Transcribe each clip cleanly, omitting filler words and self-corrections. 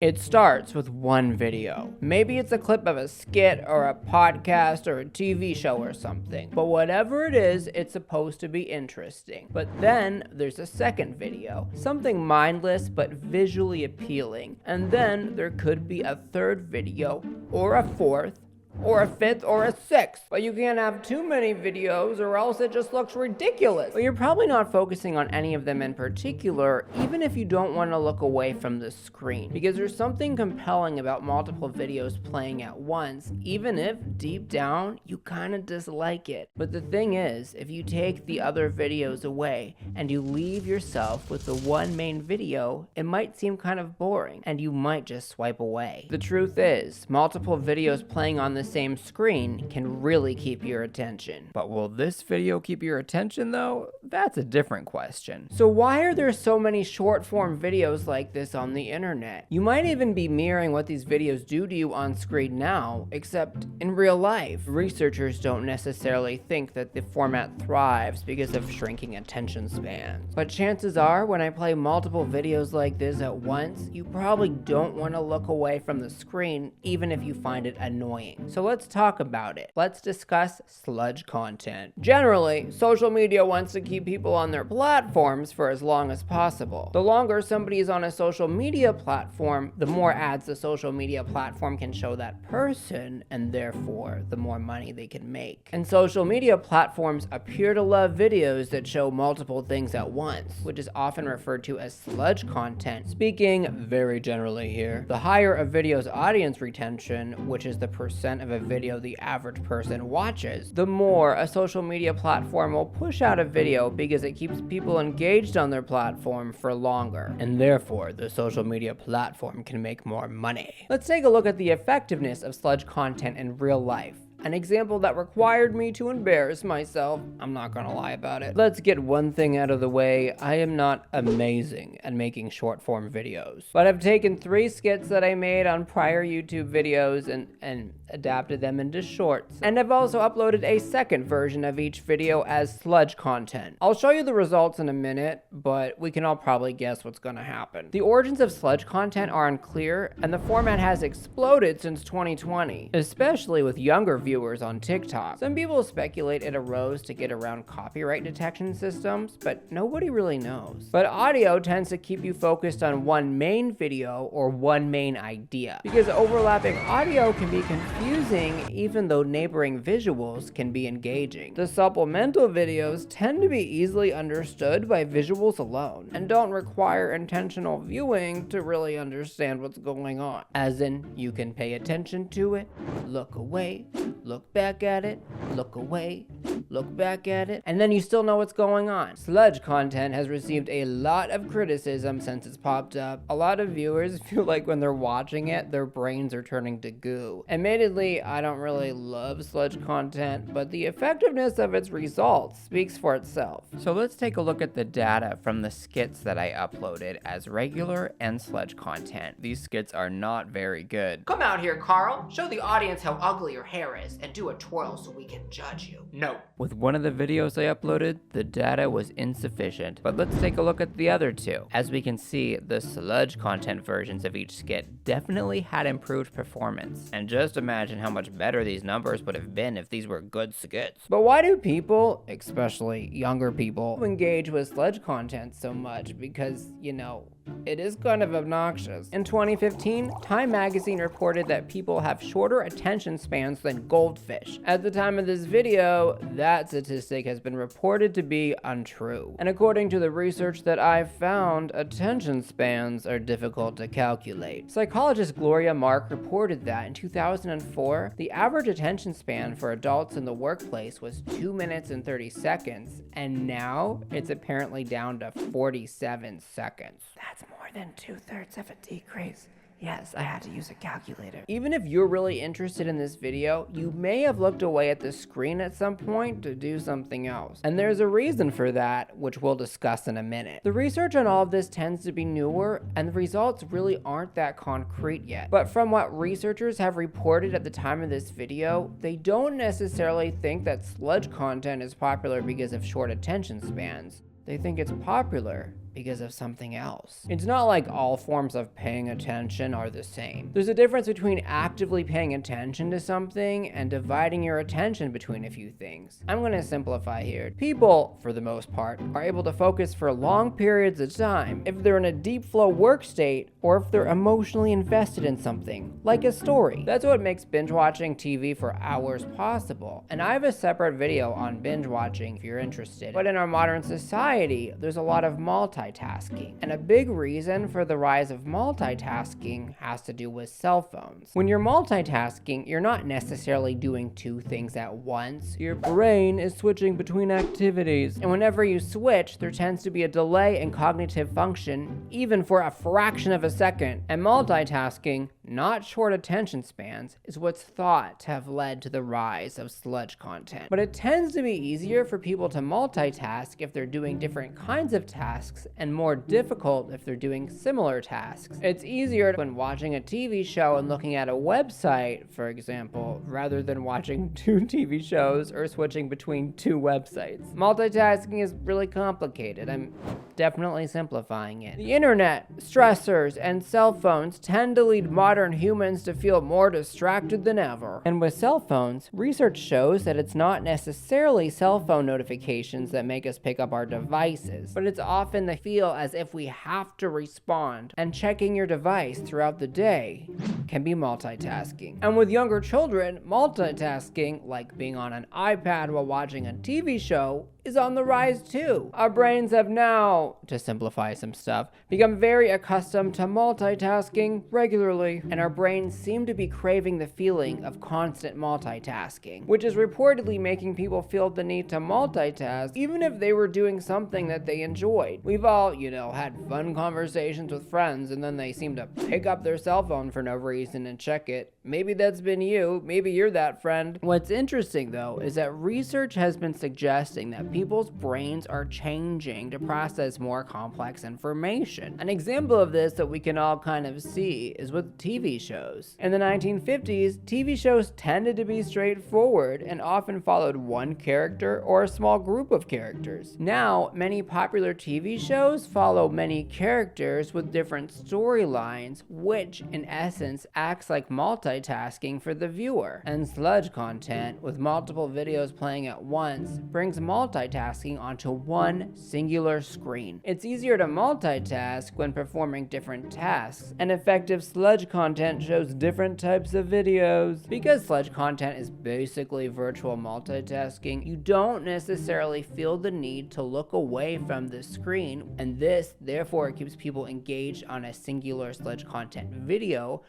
It starts with one video. Maybe it's a clip of a skit or a podcast or a TV show or something. But whatever it is, it's supposed to be interesting. But then there's a second video. Something mindless but visually appealing. And then there could be a third video or a fourth, or a fifth, or a sixth. But you can't have too many videos or else it just looks ridiculous. But you're probably not focusing on any of them in particular, even if you don't want to look away from the screen. Because there's something compelling about multiple videos playing at once, even if deep down you kind of dislike it. But the thing is, if you take the other videos away and you leave yourself with the one main video, it might seem kind of boring and you might just swipe away. The truth is, multiple videos playing on the same screen can really keep your attention. But will this video keep your attention though? That's a different question. So why are there so many short form videos like this on the internet? You might even be mirroring what these videos do to you on screen now, except in real life. Researchers don't necessarily think that the format thrives because of shrinking attention spans. But chances are, when I play multiple videos like this at once, you probably don't want to look away from the screen, even if you find it annoying. So let's talk about it. Let's discuss sludge content. Generally, social media wants to keep people on their platforms for as long as possible. The longer somebody is on a social media platform, the more ads the social media platform can show that person, and therefore, the more money they can make. And social media platforms appear to love videos that show multiple things at once, which is often referred to as sludge content. Speaking very generally here, the higher a video's audience retention, which is the percent of a video the average person watches, the more a social media platform will push out a video because it keeps people engaged on their platform for longer, and therefore the social media platform can make more money. Let's take a look at the effectiveness of sludge content in real life. An example that required me to embarrass myself. I'm not gonna lie about it. Let's get one thing out of the way. I am not amazing at making short form videos, but I've taken 3 skits that I made on prior YouTube videos and adapted them into shorts. And I've also uploaded a second version of each video as sludge content. I'll show you the results in a minute, but we can all probably guess what's gonna happen. The origins of sludge content are unclear, and the format has exploded since 2020, especially with younger viewers on TikTok. Some people speculate it arose to get around copyright detection systems, but nobody really knows. But audio tends to keep you focused on one main video or one main idea, because overlapping audio can be confusing even though neighboring visuals can be engaging. The supplemental videos tend to be easily understood by visuals alone and don't require intentional viewing to really understand what's going on. As in, you can pay attention to it, look away, look back at it, look away, look back at it, and then you still know what's going on. Sludge content has received a lot of criticism since it's popped up. A lot of viewers feel like when they're watching it, their brains are turning to goo. Admittedly, I don't really love sludge content, but the effectiveness of its results speaks for itself. So let's take a look at the data from the skits that I uploaded as regular and sludge content. These skits are not very good. Come out here, Carl. Show the audience how ugly your hair is and do a twirl so we can judge you. No. With one of the videos I uploaded, the data was insufficient, but let's take a look at the other 2. As we can see, the sludge content versions of each skit definitely had improved performance. And just imagine how much better these numbers would have been if these were good skits. But why do people, especially younger people, engage with sludge content so much? Because, you know, it is kind of obnoxious. In 2015, Time magazine reported that people have shorter attention spans than goldfish. At the time of this video, that statistic has been reported to be untrue. And according to the research that I've found, attention spans are difficult to calculate. Psychologist Gloria Mark reported that in 2004, the average attention span for adults in the workplace was 2 minutes and 30 seconds, and now it's apparently down to 47 seconds. That's more than 2/3 of a decrease. Yes, I had to use a calculator. Even if you're really interested in this video, you may have looked away at the screen at some point to do something else. And there's a reason for that, which we'll discuss in a minute. The research on all of this tends to be newer, and the results really aren't that concrete yet. But from what researchers have reported at the time of this video, they don't necessarily think that sludge content is popular because of short attention spans. They think it's popular because of something else. It's not like all forms of paying attention are the same. There's a difference between actively paying attention to something and dividing your attention between a few things. I'm going to simplify here. People, for the most part, are able to focus for long periods of time if they're in a deep flow work state or if they're emotionally invested in something, like a story. That's what makes binge watching TV for hours possible. And I have a separate video on binge watching if you're interested. But in our modern society, there's a lot of multitasking. And a big reason for the rise of multitasking has to do with cell phones. When you're multitasking, you're not necessarily doing two things at once. Your brain is switching between activities. And whenever you switch, there tends to be a delay in cognitive function, even for a fraction of a second. And multitasking, not short attention spans, is what's thought to have led to the rise of sludge content. But it tends to be easier for people to multitask if they're doing different kinds of tasks, and more difficult if they're doing similar tasks. It's easier when watching a TV show and looking at a website, for example, rather than watching two TV shows or switching between two websites. Multitasking is really complicated. I'm definitely simplifying it. The internet, stressors, and cell phones tend to lead modern humans to feel more distracted than ever. And with cell phones, research shows that it's not necessarily cell phone notifications that make us pick up our devices, but it's often the feel as if we have to respond, and checking your device throughout the day can be multitasking. And with younger children, multitasking, like being on an iPad while watching a TV show, is on the rise too. Our brains have now, to simplify some stuff, become very accustomed to multitasking regularly, and our brains seem to be craving the feeling of constant multitasking, which is reportedly making people feel the need to multitask even if they were doing something that they enjoyed. We've all, had fun conversations with friends and then they seem to pick up their cell phone for no reason and check it. Maybe that's been you, maybe you're that friend. What's interesting though is that research has been suggesting that people's brains are changing to process more complex information. An example of this that we can all kind of see is with TV shows. In the 1950s, TV shows tended to be straightforward and often followed one character or a small group of characters. Now, many popular TV shows follow many characters with different storylines, which in essence acts like multitasking for the viewer. And sludge content, with multiple videos playing at once, brings multitasking onto one singular screen. It's easier to multitask when performing different tasks, and effective sludge content shows different types of videos. Because sludge content is basically virtual multitasking, you don't necessarily feel the need to look away from the screen, and this therefore keeps people engaged on a singular sludge content video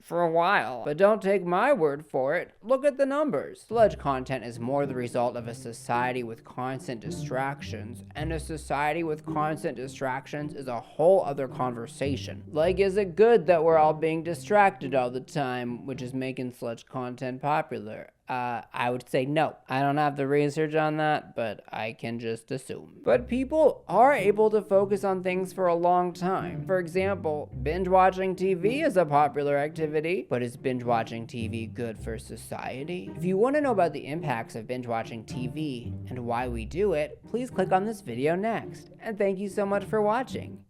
for a while. But don't take my word for it. Look at the numbers. Sludge content is more the result of a society with constant distractions, and a society with constant distractions is a whole other conversation. Like, is it good that we're all being distracted all the time, which is making sludge content popular? I would say no. I don't have the research on that, but I can just assume. But people are able to focus on things for a long time. For example, binge watching TV is a popular activity, but is binge watching TV good for society? If you want to know about the impacts of binge watching TV and why we do it, please click on this video next. And thank you so much for watching.